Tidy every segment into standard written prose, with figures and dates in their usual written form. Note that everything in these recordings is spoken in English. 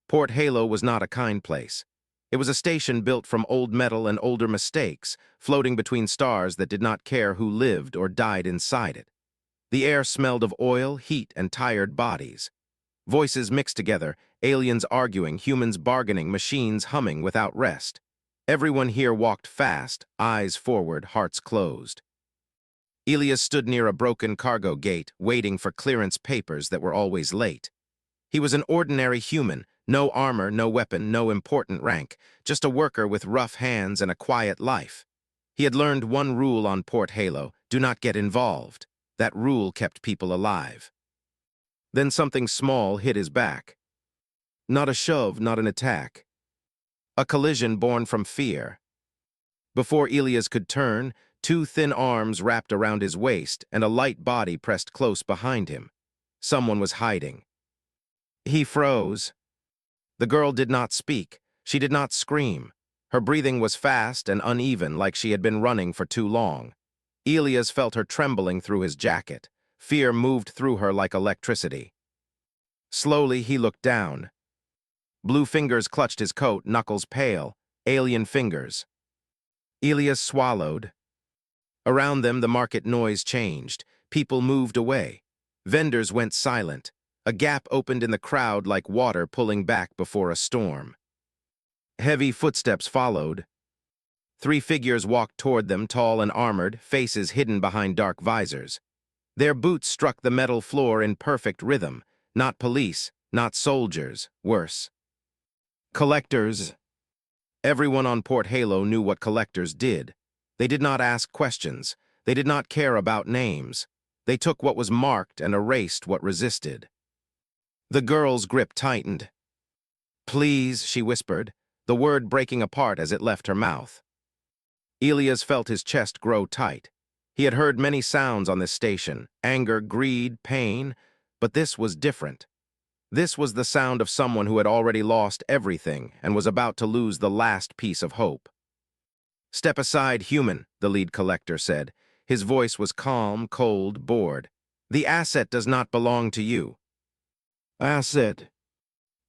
Port Halo was not a kind place. It was a station built from old metal and older mistakes, floating between stars that did not care who lived or died inside it. The air smelled of oil, heat, and tired bodies. Voices mixed together, aliens arguing, humans bargaining, machines humming without rest. Everyone here walked fast, eyes forward, hearts closed. Elias stood near a broken cargo gate, waiting for clearance papers that were always late. He was an ordinary human, no armor, no weapon, no important rank, just a worker with rough hands and a quiet life. He had learned one rule on Port Halo: do not get involved. That rule kept people alive. Then something small hit his back. Not a shove, not an attack. A collision born from fear. Before Elias could turn, two thin arms wrapped around his waist and a light body pressed close behind him. Someone was hiding. He froze. The girl did not speak. She did not scream. Her breathing was fast and uneven, like she had been running for too long. Elias felt her trembling through his jacket. Fear moved through her like electricity. Slowly, he looked down. Blue fingers clutched his coat, knuckles pale, alien fingers. Elias swallowed. Around them, the market noise changed. People moved away. Vendors went silent. A gap opened in the crowd like water pulling back before a storm. Heavy footsteps followed. Three figures walked toward them, tall and armored, faces hidden behind dark visors. Their boots struck the metal floor in perfect rhythm. Not police, not soldiers, worse. Collectors. Everyone on Port Halo knew what collectors did. They did not ask questions. They did not care about names. They took what was marked and erased what resisted. The girl's grip tightened. "Please," she whispered, the word breaking apart as it left her mouth. Elias felt his chest grow tight. He had heard many sounds on this station: anger, greed, pain, but this was different. This was the sound of someone who had already lost everything and was about to lose the last piece of hope. "Step aside, human," the lead collector said. His voice was calm, cold, bored. "The asset does not belong to you." Asset.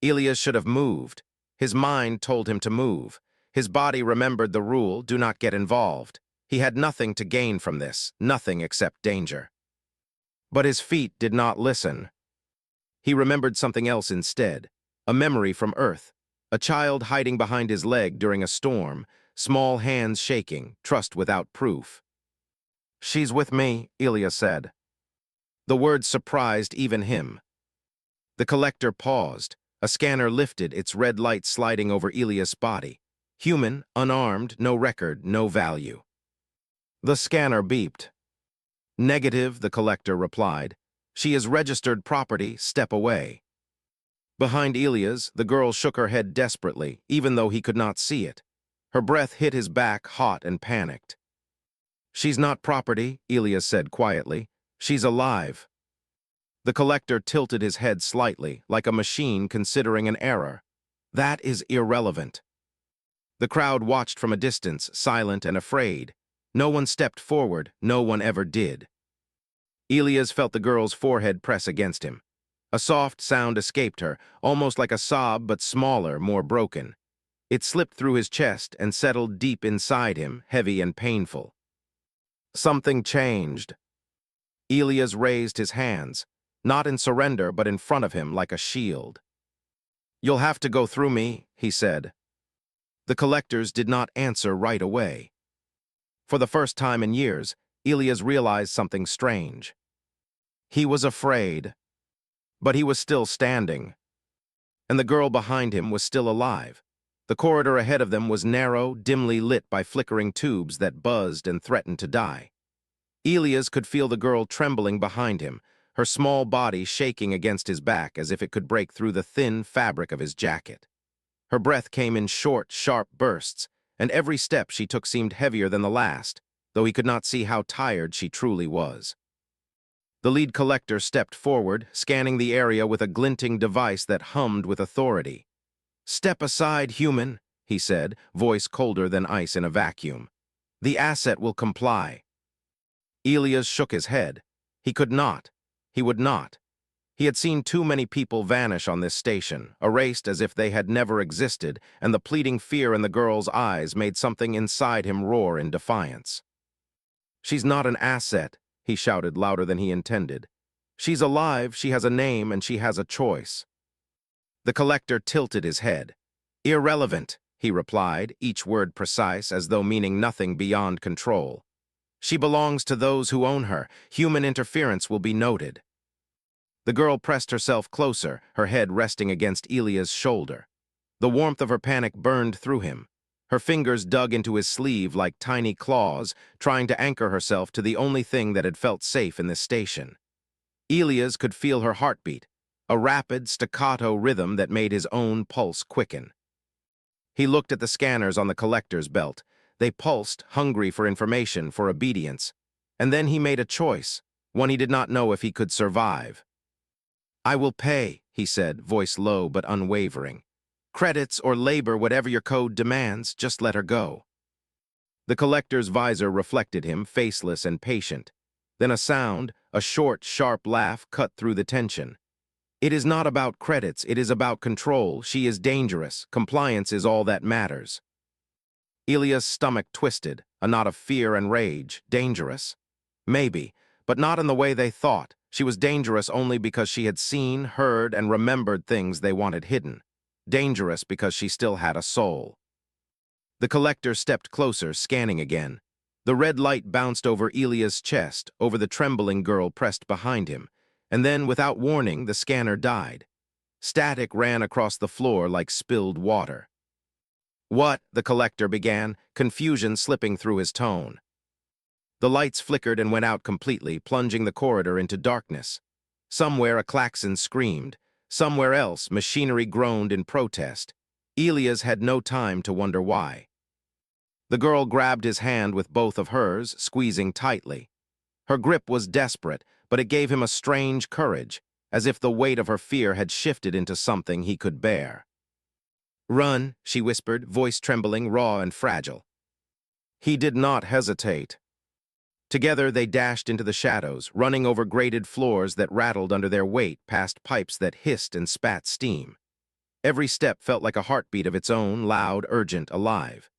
Elias should have moved. His mind told him to move. His body remembered the rule: do not get involved. He had nothing to gain from this, nothing except danger. But his feet did not listen. He remembered something else instead, a memory from Earth, a child hiding behind his leg during a storm, small hands shaking, trust without proof. "She's with me," Elias said. The words surprised even him. The collector paused. A scanner lifted, its red light sliding over Elias' body. Human, unarmed, no record, no value. The scanner beeped. "Negative," the collector replied. "She is registered property, step away." Behind Elias, the girl shook her head desperately, even though he could not see it. Her breath hit his back, hot and panicked. "She's not property," Elias said quietly. "She's alive." The collector tilted his head slightly, like a machine considering an error. "That is irrelevant." The crowd watched from a distance, silent and afraid. No one stepped forward, no one ever did. Elias felt the girl's forehead press against him. A soft sound escaped her, almost like a sob, but smaller, more broken. It slipped through his chest and settled deep inside him, heavy and painful. Something changed. Elias raised his hands, not in surrender, but in front of him like a shield. "You'll have to go through me," he said. The collectors did not answer right away. For the first time in years, Elias realized something strange. He was afraid, but he was still standing. And the girl behind him was still alive. The corridor ahead of them was narrow, dimly lit by flickering tubes that buzzed and threatened to die. Elias could feel the girl trembling behind him, her small body shaking against his back as if it could break through the thin fabric of his jacket. Her breath came in short, sharp bursts, and every step she took seemed heavier than the last, though he could not see how tired she truly was. The lead collector stepped forward, scanning the area with a glinting device that hummed with authority. "Step aside, human," he said, voice colder than ice in a vacuum. "The asset will comply." Elias shook his head. He could not. He would not. He had seen too many people vanish on this station, erased as if they had never existed, and the pleading fear in the girl's eyes made something inside him roar in defiance. "She's not an asset," he shouted louder than he intended. "She's alive, she has a name, and she has a choice." The collector tilted his head. "Irrelevant," he replied, each word precise as though meaning nothing beyond control. "She belongs to those who own her. Human interference will be noted." The girl pressed herself closer, her head resting against Elia's shoulder. The warmth of her panic burned through him. Her fingers dug into his sleeve like tiny claws, trying to anchor herself to the only thing that had felt safe in this station. Elia's could feel her heartbeat, a rapid, staccato rhythm that made his own pulse quicken. He looked at the scanners on the collector's belt. They pulsed, hungry for information, for obedience. And then he made a choice, one he did not know if he could survive. "I will pay," he said, voice low but unwavering. "Credits or labor, whatever your code demands, just let her go." The collector's visor reflected him, faceless and patient. Then a sound, a short, sharp laugh, cut through the tension. "It is not about credits, it is about control. She is dangerous. Compliance is all that matters." Elia's stomach twisted, a knot of fear and rage. Dangerous? Maybe, but not in the way they thought. She was dangerous only because she had seen, heard, and remembered things they wanted hidden. Dangerous because she still had a soul. The collector stepped closer, scanning again. The red light bounced over Elia's chest, over the trembling girl pressed behind him, and then, without warning, the scanner died. Static ran across the floor like spilled water. "What?" the collector began, confusion slipping through his tone. The lights flickered and went out completely, plunging the corridor into darkness. Somewhere a klaxon screamed. Somewhere else machinery groaned in protest. Elia's had no time to wonder why. The girl grabbed his hand with both of hers, squeezing tightly. Her grip was desperate, but it gave him a strange courage, as if the weight of her fear had shifted into something he could bear. "Run," she whispered, voice trembling, raw and fragile. He did not hesitate. Together they dashed into the shadows, running over grated floors that rattled under their weight, past pipes that hissed and spat steam. Every step felt like a heartbeat of its own, loud, urgent, alive.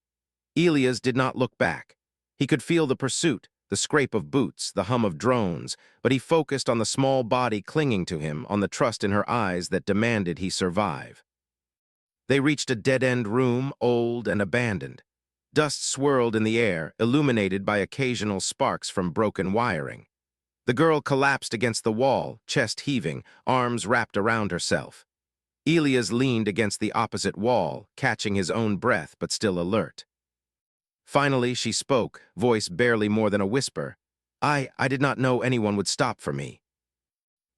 Elias did not look back. He could feel the pursuit, the scrape of boots, the hum of drones, but he focused on the small body clinging to him, on the trust in her eyes that demanded he survive. They reached a dead-end room, old and abandoned. Dust swirled in the air, illuminated by occasional sparks from broken wiring. The girl collapsed against the wall, chest heaving, arms wrapped around herself. Elias leaned against the opposite wall, catching his own breath but still alert. Finally, she spoke, voice barely more than a whisper. I did not know anyone would stop for me."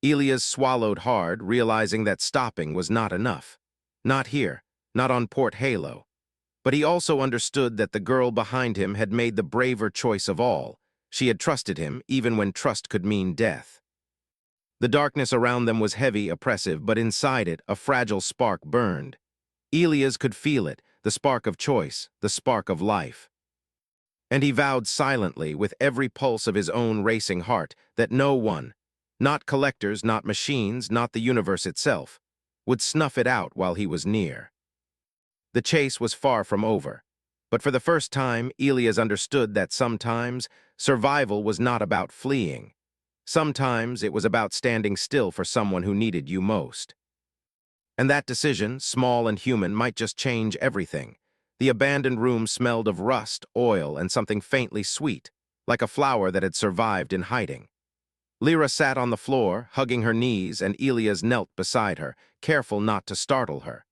Elias swallowed hard, realizing that stopping was not enough. Not here, not on Port Halo. But he also understood that the girl behind him had made the braver choice of all. She had trusted him, even when trust could mean death. The darkness around them was heavy, oppressive, but inside it, a fragile spark burned. Elias could feel it, the spark of choice, the spark of life. And he vowed silently, with every pulse of his own racing heart, that no one, not collectors, not machines, not the universe itself, would snuff it out while he was near. The chase was far from over, but for the first time, Elias understood that sometimes survival was not about fleeing. Sometimes it was about standing still for someone who needed you most. And that decision, small and human, might just change everything. The abandoned room smelled of rust, oil, and something faintly sweet, like a flower that had survived in hiding. Lyra sat on the floor, hugging her knees, and Elias knelt beside her, careful not to startle her.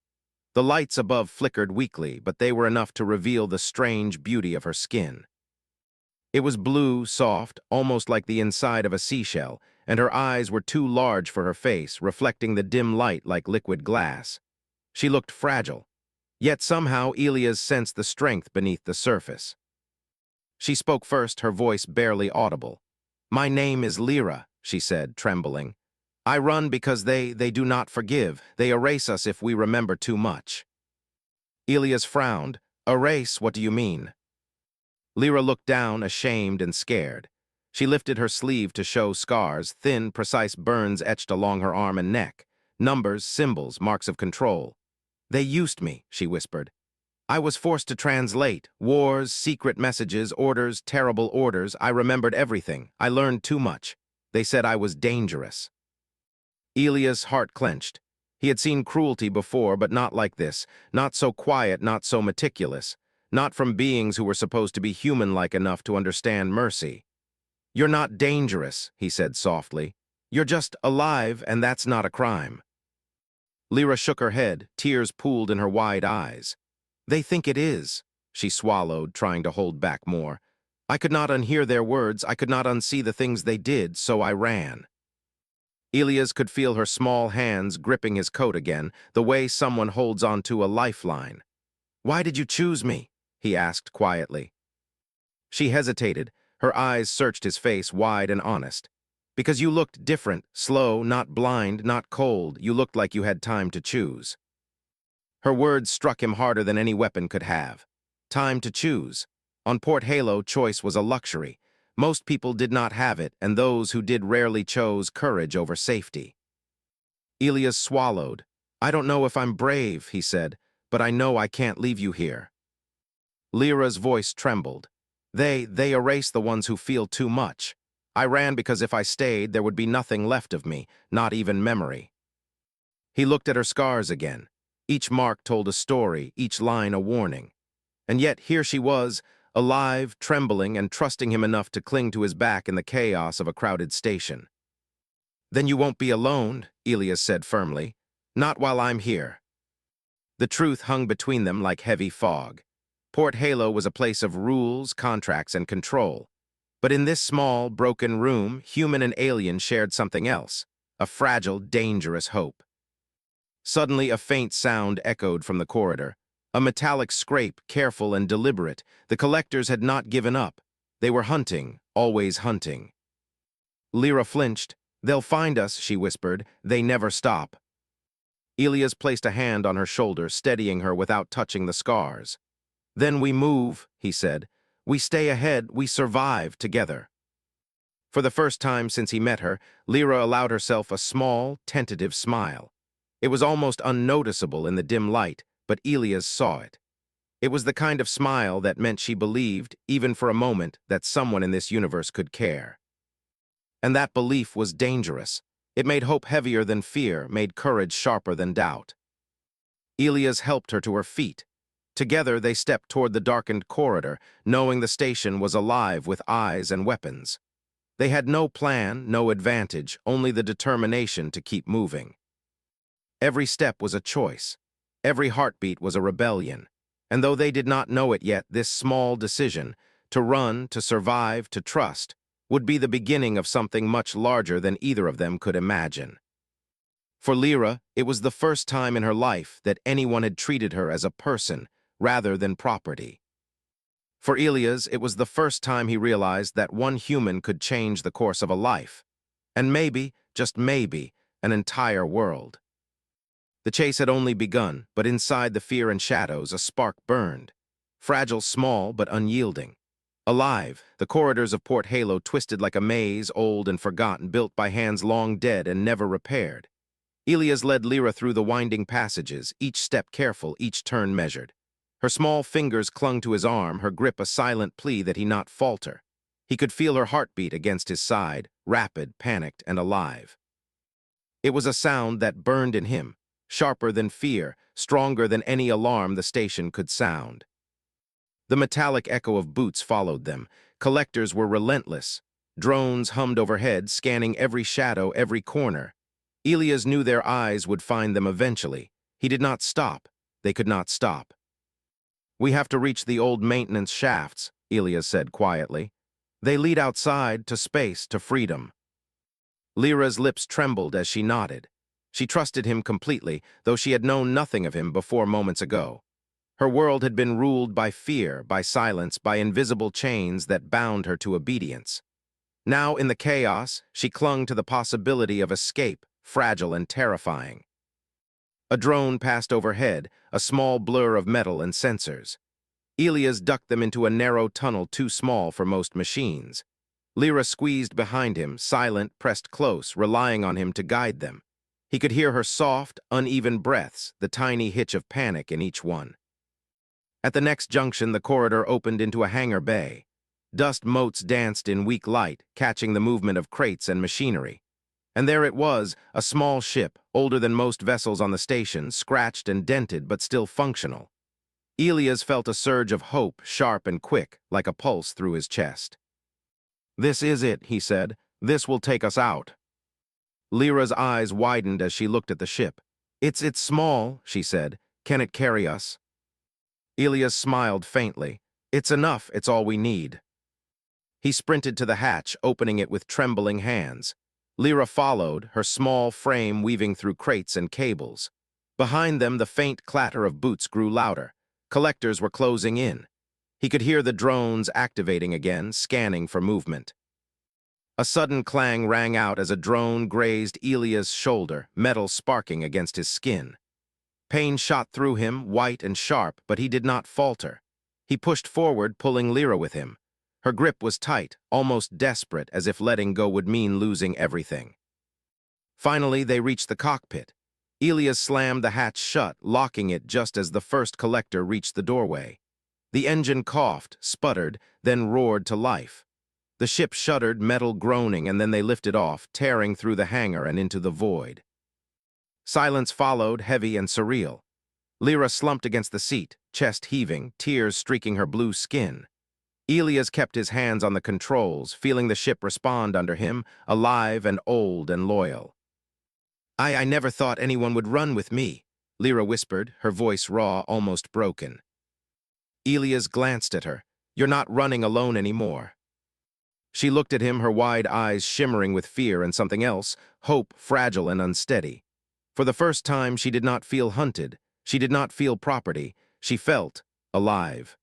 The lights above flickered weakly, but they were enough to reveal the strange beauty of her skin. It was blue, soft, almost like the inside of a seashell, and her eyes were too large for her face, reflecting the dim light like liquid glass. She looked fragile, yet somehow Elias sensed the strength beneath the surface. She spoke first, her voice barely audible. "My name is Lyra," she said, trembling. "I run because they do not forgive. They erase us if we remember too much." Elias frowned. "Erase, what do you mean?" Lyra looked down, ashamed and scared. She lifted her sleeve to show scars, thin, precise burns etched along her arm and neck. Numbers, symbols, marks of control. "They used me," she whispered. "I was forced to translate. Wars, secret messages, orders, terrible orders. I remembered everything. I learned too much. They said I was dangerous." Elia's heart clenched. He had seen cruelty before, but not like this. Not so quiet, not so meticulous. Not from beings who were supposed to be human-like enough to understand mercy. "You're not dangerous," he said softly. "You're just alive, and that's not a crime." Lyra shook her head, tears pooled in her wide eyes. "They think it is," she swallowed, trying to hold back more. "I could not unhear their words, I could not unsee the things they did, so I ran." Elias could feel her small hands gripping his coat again, the way someone holds onto a lifeline. "Why did you choose me?" he asked quietly. She hesitated. Her eyes searched his face, wide and honest. "Because you looked different, slow, not blind, not cold. You looked like you had time to choose." Her words struck him harder than any weapon could have. Time to choose. On Port Halo, choice was a luxury. Most people did not have it, and those who did rarely chose courage over safety. Elias swallowed. "I don't know if I'm brave," he said, "but I know I can't leave you here." Lyra's voice trembled. They erase the ones who feel too much. I ran because if I stayed, there would be nothing left of me, not even memory." He looked at her scars again. Each mark told a story, each line a warning. And yet here she was, alive, trembling, and trusting him enough to cling to his back in the chaos of a crowded station. "Then you won't be alone," Elias said firmly. "Not while I'm here." The truth hung between them like heavy fog. Port Halo was a place of rules, contracts, and control. But in this small, broken room, human and alien shared something else, a fragile, dangerous hope. Suddenly, a faint sound echoed from the corridor. A metallic scrape, careful and deliberate. The collectors had not given up. They were hunting, always hunting. Lyra flinched. "They'll find us," she whispered. "They never stop." Elias placed a hand on her shoulder, steadying her without touching the scars. "Then we move," he said. "We stay ahead, we survive together." For the first time since he met her, Lyra allowed herself a small, tentative smile. It was almost unnoticeable in the dim light, but Elias saw it. It was the kind of smile that meant she believed, even for a moment, that someone in this universe could care. And that belief was dangerous. It made hope heavier than fear, made courage sharper than doubt. Elias helped her to her feet. Together they stepped toward the darkened corridor, knowing the station was alive with eyes and weapons. They had no plan, no advantage, only the determination to keep moving. Every step was a choice. Every heartbeat was a rebellion. And though they did not know it yet, this small decision, to run, to survive, to trust, would be the beginning of something much larger than either of them could imagine. For Lyra, it was the first time in her life that anyone had treated her as a person, rather than property. For Elias, it was the first time he realized that one human could change the course of a life. And maybe, just maybe, an entire world. The chase had only begun, but inside the fear and shadows, a spark burned. Fragile, small, but unyielding. Alive, the corridors of Port Halo twisted like a maze, old and forgotten, built by hands long dead and never repaired. Elias led Lyra through the winding passages, each step careful, each turn measured. Her small fingers clung to his arm, her grip a silent plea that he not falter. He could feel her heartbeat against his side, rapid, panicked, and alive. It was a sound that burned in him, sharper than fear, stronger than any alarm the station could sound. The metallic echo of boots followed them. Collectors were relentless. Drones hummed overhead, scanning every shadow, every corner. Elias knew their eyes would find them eventually. He did not stop. They could not stop. "We have to reach the old maintenance shafts," Elias said quietly. "They lead outside, to space, to freedom." Lyra's lips trembled as she nodded. She trusted him completely, though she had known nothing of him before moments ago. Her world had been ruled by fear, by silence, by invisible chains that bound her to obedience. Now, in the chaos, she clung to the possibility of escape, fragile and terrifying. A drone passed overhead, a small blur of metal and sensors. Elias ducked them into a narrow tunnel too small for most machines. Lyra squeezed behind him, silent, pressed close, relying on him to guide them. He could hear her soft, uneven breaths, the tiny hitch of panic in each one. At the next junction, the corridor opened into a hangar bay. Dust motes danced in weak light, catching the movement of crates and machinery. And there it was, a small ship, older than most vessels on the station, scratched and dented but still functional. Elias felt a surge of hope, sharp and quick, like a pulse through his chest. "This is it," he said. "This will take us out." Lyra's eyes widened as she looked at the ship. It's small," she said. "Can it carry us?" Elias smiled faintly. "It's enough, it's all we need." He sprinted to the hatch, opening it with trembling hands. Lyra followed, her small frame weaving through crates and cables. Behind them, the faint clatter of boots grew louder. Collectors were closing in. He could hear the drones activating again, scanning for movement. A sudden clang rang out as a drone grazed Elias' shoulder, metal sparking against his skin. Pain shot through him, white and sharp, but he did not falter. He pushed forward, pulling Lyra with him. Her grip was tight, almost desperate, as if letting go would mean losing everything. Finally, they reached the cockpit. Elias slammed the hatch shut, locking it just as the first collector reached the doorway. The engine coughed, sputtered, then roared to life. The ship shuddered, metal groaning, and then they lifted off, tearing through the hangar and into the void. Silence followed, heavy and surreal. Lyra slumped against the seat, chest heaving, tears streaking her blue skin. Elias kept his hands on the controls, feeling the ship respond under him, alive and old and loyal. I never thought anyone would run with me," Lyra whispered, her voice raw, almost broken. Elias glanced at her. "You're not running alone anymore." She looked at him, her wide eyes shimmering with fear and something else, hope, fragile and unsteady. For the first time, she did not feel hunted. She did not feel property. She felt alive.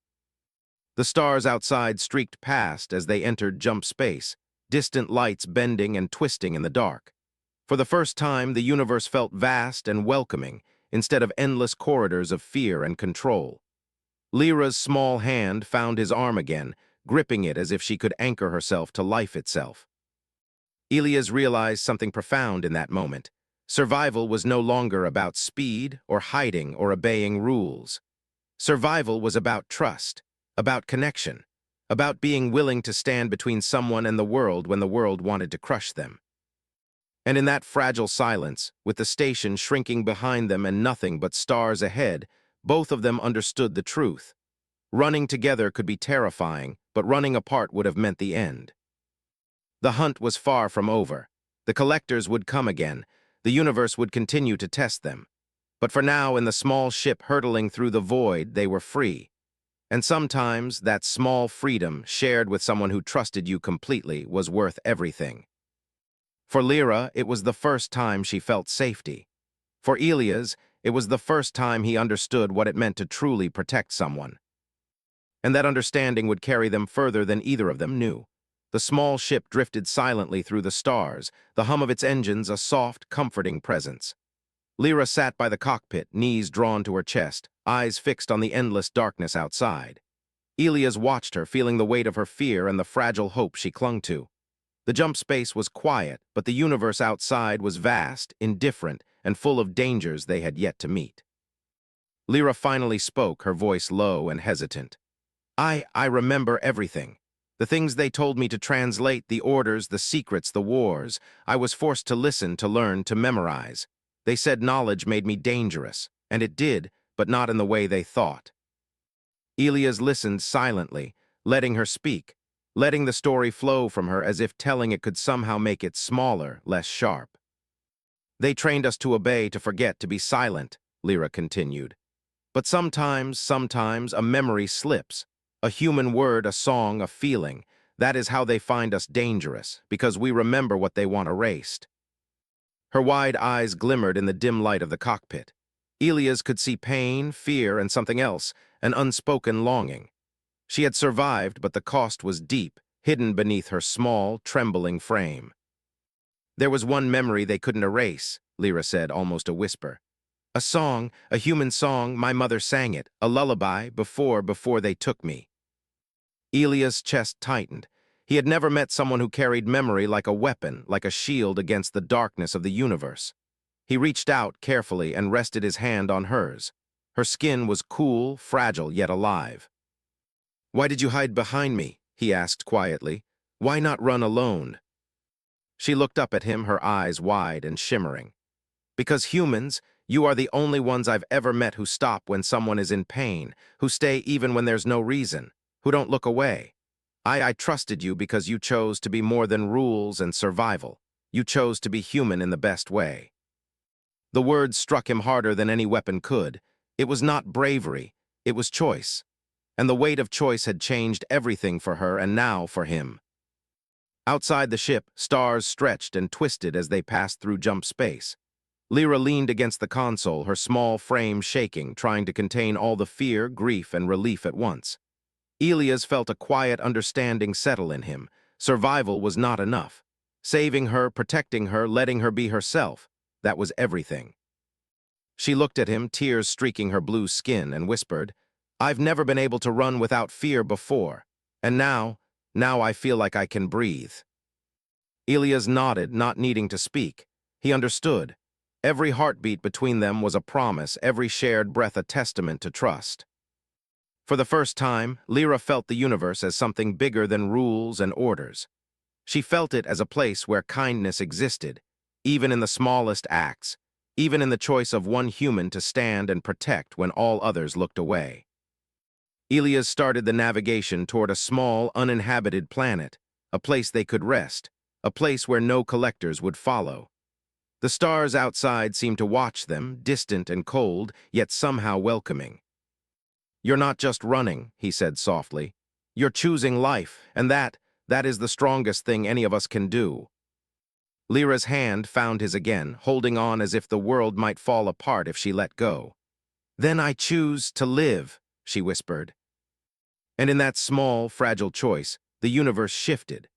The stars outside streaked past as they entered jump space, distant lights bending and twisting in the dark. For the first time, the universe felt vast and welcoming, instead of endless corridors of fear and control. Lyra's small hand found his arm again, gripping it as if she could anchor herself to life itself. Elias realized something profound in that moment. Survival was no longer about speed or hiding or obeying rules. Survival was about trust, about connection, about being willing to stand between someone and the world when the world wanted to crush them. And in that fragile silence, with the station shrinking behind them and nothing but stars ahead, both of them understood the truth. Running together could be terrifying, but running apart would have meant the end. The hunt was far from over. The collectors would come again. The universe would continue to test them. But for now, in the small ship hurtling through the void, they were free. And sometimes, that small freedom, shared with someone who trusted you completely, was worth everything. For Lyra, it was the first time she felt safety. For Elias, it was the first time he understood what it meant to truly protect someone. And that understanding would carry them further than either of them knew. The small ship drifted silently through the stars, the hum of its engines a soft, comforting presence. Lyra sat by the cockpit, knees drawn to her chest, eyes fixed on the endless darkness outside. Elias watched her, feeling the weight of her fear and the fragile hope she clung to. The jump space was quiet, but the universe outside was vast, indifferent, and full of dangers they had yet to meet. Lyra finally spoke, her voice low and hesitant. I remember everything. The things they told me to translate, the orders, the secrets, the wars. I was forced to listen, to learn, to memorize. They said knowledge made me dangerous, and it did, but not in the way they thought. Elias listened silently, letting her speak, letting the story flow from her as if telling it could somehow make it smaller, less sharp. They trained us to obey, to forget, to be silent, Lyra continued. But sometimes, a memory slips. A human word, a song, a feeling. That is how they find us dangerous, because we remember what they want erased. Her wide eyes glimmered in the dim light of the cockpit. Elias could see pain, fear, and something else, an unspoken longing. She had survived, but the cost was deep, hidden beneath her small, trembling frame. There was one memory they couldn't erase, Lyra said, almost a whisper. A song, a human song, my mother sang it, a lullaby, before they took me. Elias' chest tightened. He had never met someone who carried memory like a weapon, like a shield against the darkness of the universe. He reached out carefully and rested his hand on hers. Her skin was cool, fragile, yet alive. "Why did you hide behind me?" he asked quietly. "Why not run alone?" She looked up at him, her eyes wide and shimmering. "Because humans, you are the only ones I've ever met who stop when someone is in pain, who stay even when there's no reason, who don't look away. I trusted you because you chose to be more than rules and survival. You chose to be human in the best way." The words struck him harder than any weapon could. It was not bravery, it was choice. And the weight of choice had changed everything for her and now for him. Outside the ship, stars stretched and twisted as they passed through jump space. Lyra leaned against the console, her small frame shaking, trying to contain all the fear, grief, and relief at once. Elias felt a quiet understanding settle in him. Survival was not enough. Saving her, protecting her, letting her be herself, that was everything. She looked at him, tears streaking her blue skin, and whispered, "I've never been able to run without fear before, and now I feel like I can breathe." Elias nodded, not needing to speak. He understood. Every heartbeat between them was a promise, every shared breath a testament to trust. For the first time, Lyra felt the universe as something bigger than rules and orders. She felt it as a place where kindness existed, even in the smallest acts, even in the choice of one human to stand and protect when all others looked away. Elias started the navigation toward a small, uninhabited planet, a place they could rest, a place where no collectors would follow. The stars outside seemed to watch them, distant and cold, yet somehow welcoming. "You're not just running," he said softly. "You're choosing life, and that is the strongest thing any of us can do." Lyra's hand found his again, holding on as if the world might fall apart if she let go. "Then I choose to live," she whispered. And in that small, fragile choice, the universe shifted.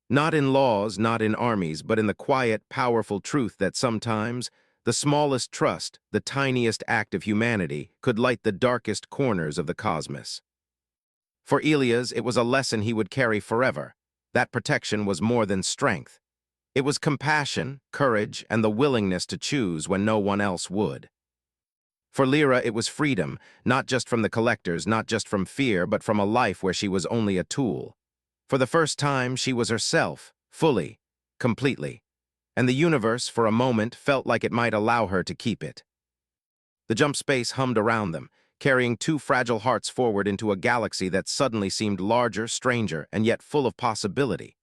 Not in laws, not in armies, but in the quiet, powerful truth that sometimes the smallest trust, the tiniest act of humanity, could light the darkest corners of the cosmos. For Elias, it was a lesson he would carry forever. That protection was more than strength. It was compassion, courage, and the willingness to choose when no one else would. For Lyra, it was freedom, not just from the collectors, not just from fear, but from a life where she was only a tool. For the first time, she was herself, fully, completely. And the universe, for a moment, felt like it might allow her to keep it. The jump space hummed around them, carrying two fragile hearts forward into a galaxy that suddenly seemed larger, stranger, and yet full of possibility.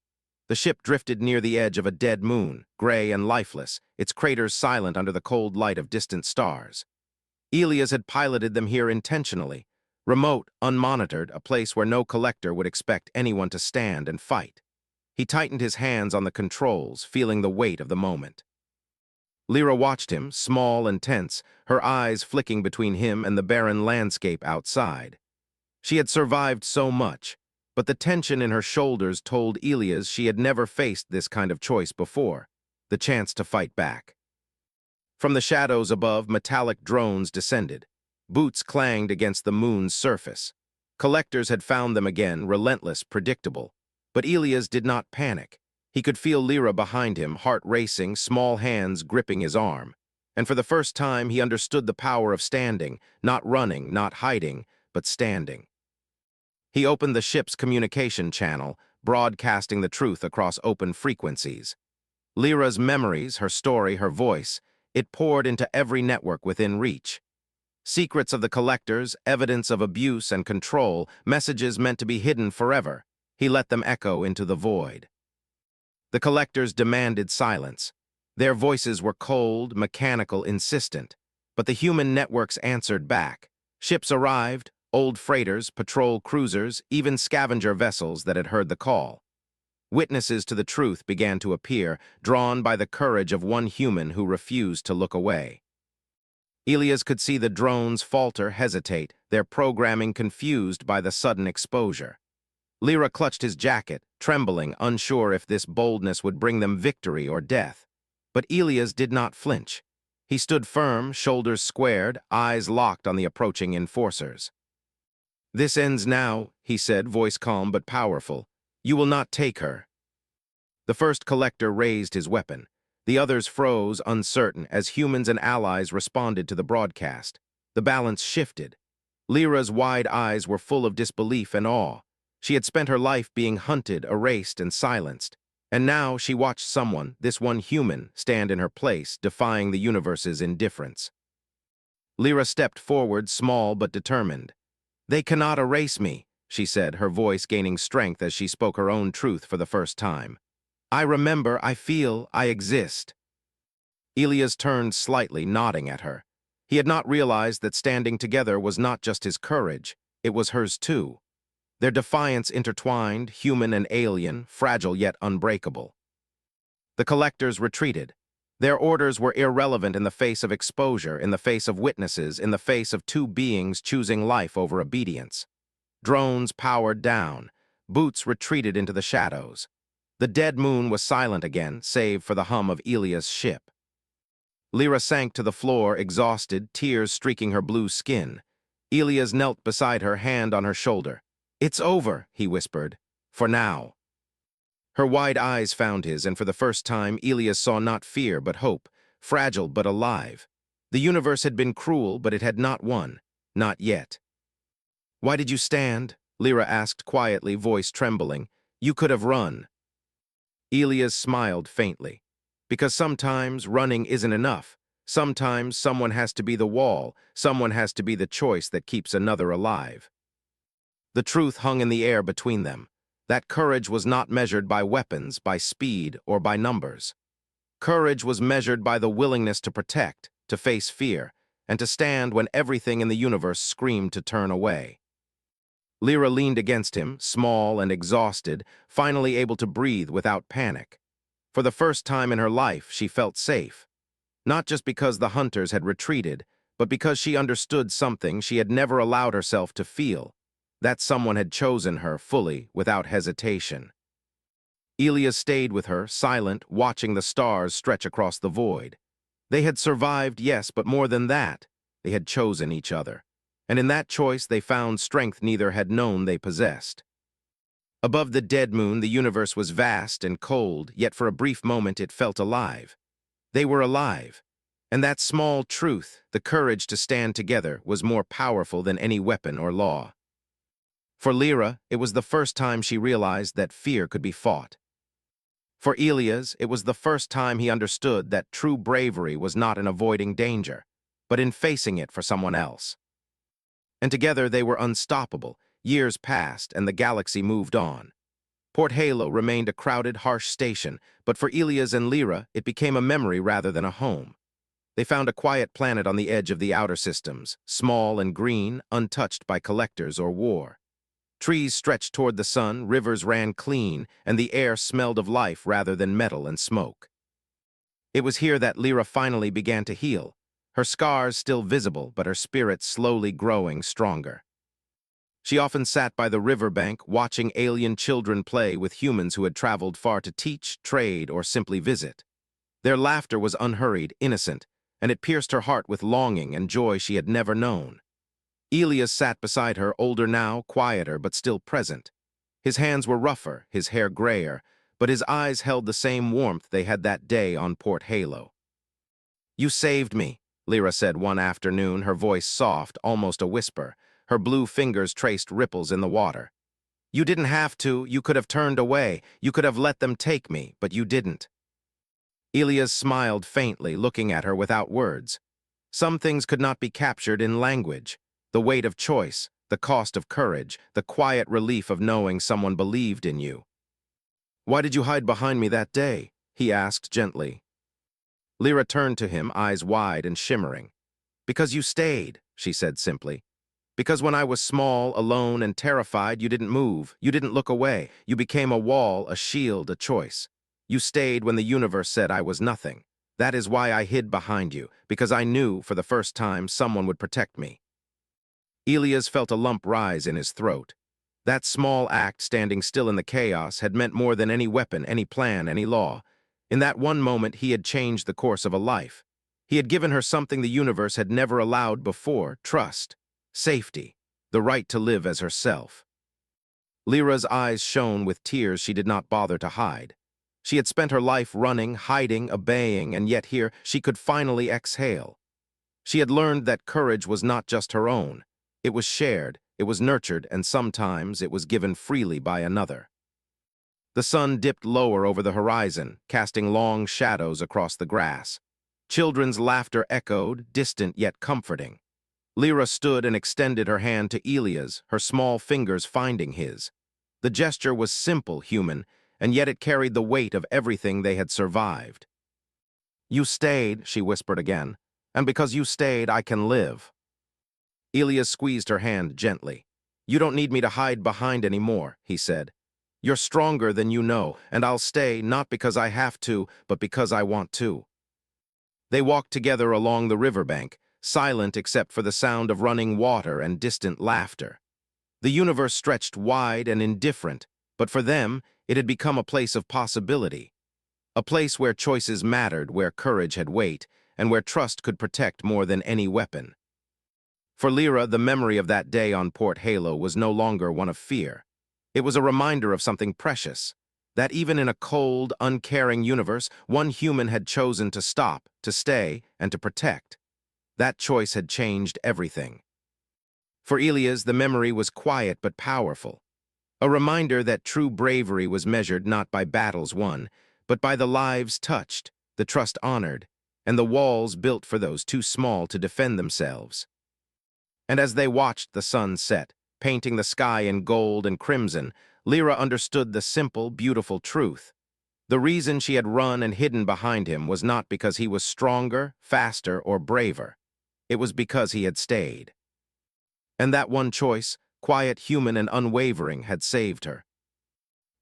The ship drifted near the edge of a dead moon, gray and lifeless, its craters silent under the cold light of distant stars. Elias had piloted them here intentionally, remote, unmonitored, a place where no collector would expect anyone to stand and fight. He tightened his hands on the controls, feeling the weight of the moment. Lyra watched him, small and tense, her eyes flicking between him and the barren landscape outside. She had survived so much, but the tension in her shoulders told Elias she had never faced this kind of choice before, the chance to fight back. From the shadows above, metallic drones descended. Boots clanged against the moon's surface. Collectors had found them again, relentless, predictable. But Elias did not panic. He could feel Lyra behind him, heart racing, small hands gripping his arm. And for the first time, he understood the power of standing, not running, not hiding, but standing. He opened the ship's communication channel, broadcasting the truth across open frequencies. Lyra's memories, her story, her voice, it poured into every network within reach. Secrets of the collectors, evidence of abuse and control, messages meant to be hidden forever. He let them echo into the void. The collectors demanded silence. Their voices were cold, mechanical, insistent. But the human networks answered back. Ships arrived, old freighters, patrol cruisers, even scavenger vessels that had heard the call. Witnesses to the truth began to appear, drawn by the courage of one human who refused to look away. Elias could see the drones falter, hesitate, their programming confused by the sudden exposure. Lyra clutched his jacket, trembling, unsure if this boldness would bring them victory or death. But Elias did not flinch. He stood firm, shoulders squared, eyes locked on the approaching enforcers. "This ends now," he said, voice calm but powerful. You will not take her. The first collector raised his weapon. The others froze, uncertain, as humans and allies responded to the broadcast. The balance shifted. Lyra's wide eyes were full of disbelief and awe. She had spent her life being hunted, erased, and silenced. And now she watched someone, this one human, stand in her place, defying the universe's indifference. Lyra stepped forward, small but determined. "They cannot erase me," she said, her voice gaining strength as she spoke her own truth for the first time. "I remember, I feel, I exist." Elias turned slightly, nodding at her. He had not realized that standing together was not just his courage, it was hers too. Their defiance intertwined, human and alien, fragile yet unbreakable. The collectors retreated. Their orders were irrelevant in the face of exposure, in the face of witnesses, in the face of two beings choosing life over obedience. Drones powered down. Boots retreated into the shadows. The dead moon was silent again, save for the hum of Elias' ship. Lyra sank to the floor, exhausted, tears streaking her blue skin. Elias knelt beside her, hand on her shoulder. "It's over," he whispered. "For now." Her wide eyes found his, and for the first time, Elias saw not fear but hope, fragile but alive. The universe had been cruel, but it had not won. Not yet. "Why did you stand?" Lyra asked quietly, voice trembling. "You could have run." Elias smiled faintly. "Because sometimes running isn't enough. Sometimes someone has to be the wall, someone has to be the choice that keeps another alive." The truth hung in the air between them. That courage was not measured by weapons, by speed, or by numbers. Courage was measured by the willingness to protect, to face fear, and to stand when everything in the universe screamed to turn away. Lyra leaned against him, small and exhausted, finally able to breathe without panic. For the first time in her life, she felt safe. Not just because the hunters had retreated, but because she understood something she had never allowed herself to feel. That someone had chosen her fully, without hesitation. Elias stayed with her, silent, watching the stars stretch across the void. They had survived, yes, but more than that, they had chosen each other. And in that choice they found strength neither had known they possessed. Above the dead moon, the universe was vast and cold, yet for a brief moment it felt alive. They were alive. And that small truth, the courage to stand together, was more powerful than any weapon or law. For Lyra, it was the first time she realized that fear could be fought. For Elias, it was the first time he understood that true bravery was not in avoiding danger, but in facing it for someone else. And together they were unstoppable. Years passed, and the galaxy moved on. Port Halo remained a crowded, harsh station, but for Elias and Lyra, it became a memory rather than a home. They found a quiet planet on the edge of the outer systems, small and green, untouched by collectors or war. Trees stretched toward the sun, rivers ran clean, and the air smelled of life rather than metal and smoke. It was here that Lyra finally began to heal, her scars still visible, but her spirit slowly growing stronger. She often sat by the riverbank, watching alien children play with humans who had traveled far to teach, trade, or simply visit. Their laughter was unhurried, innocent, and it pierced her heart with longing and joy she had never known. Elias sat beside her, older now, quieter, but still present. His hands were rougher, his hair grayer, but his eyes held the same warmth they had that day on Port Halo. "You saved me," Lyra said one afternoon, her voice soft, almost a whisper. Her blue fingers traced ripples in the water. "You didn't have to, you could have turned away, you could have let them take me, but you didn't." Elias smiled faintly, looking at her without words. Some things could not be captured in language. The weight of choice, the cost of courage, the quiet relief of knowing someone believed in you. "Why did you hide behind me that day?" he asked gently. Lyra turned to him, eyes wide and shimmering. "Because you stayed," she said simply. "Because when I was small, alone, and terrified, you didn't move, you didn't look away. You became a wall, a shield, a choice. You stayed when the universe said I was nothing. That is why I hid behind you, because I knew, for the first time, someone would protect me." Elias felt a lump rise in his throat. That small act, standing still in the chaos, had meant more than any weapon, any plan, any law. In that one moment, he had changed the course of a life. He had given her something the universe had never allowed before: trust, safety, the right to live as herself. Lyra's eyes shone with tears she did not bother to hide. She had spent her life running, hiding, obeying, and yet here she could finally exhale. She had learned that courage was not just her own. It was shared, it was nurtured, and sometimes it was given freely by another. The sun dipped lower over the horizon, casting long shadows across the grass. Children's laughter echoed, distant yet comforting. Lyra stood and extended her hand to Elia's, her small fingers finding his. The gesture was simple, human, and yet it carried the weight of everything they had survived. "You stayed," she whispered again, "and because you stayed, I can live." Elia squeezed her hand gently. "You don't need me to hide behind anymore," he said. "You're stronger than you know, and I'll stay not because I have to, but because I want to." They walked together along the riverbank, silent except for the sound of running water and distant laughter. The universe stretched wide and indifferent, but for them, it had become a place of possibility. A place where choices mattered, where courage had weight, and where trust could protect more than any weapon. For Lyra, the memory of that day on Port Halo was no longer one of fear. It was a reminder of something precious, that even in a cold, uncaring universe, one human had chosen to stop, to stay, and to protect. That choice had changed everything. For Elias, the memory was quiet but powerful. A reminder that true bravery was measured not by battles won, but by the lives touched, the trust honored, and the walls built for those too small to defend themselves. And as they watched the sun set, painting the sky in gold and crimson, Lyra understood the simple, beautiful truth. The reason she had run and hidden behind him was not because he was stronger, faster, or braver. It was because he had stayed. And that one choice, quiet, human, and unwavering, had saved her.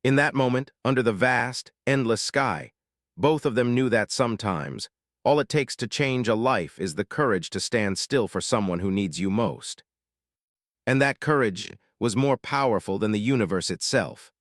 In that moment, under the vast, endless sky, both of them knew that sometimes, all it takes to change a life is the courage to stand still for someone who needs you most. And that courage was more powerful than the universe itself.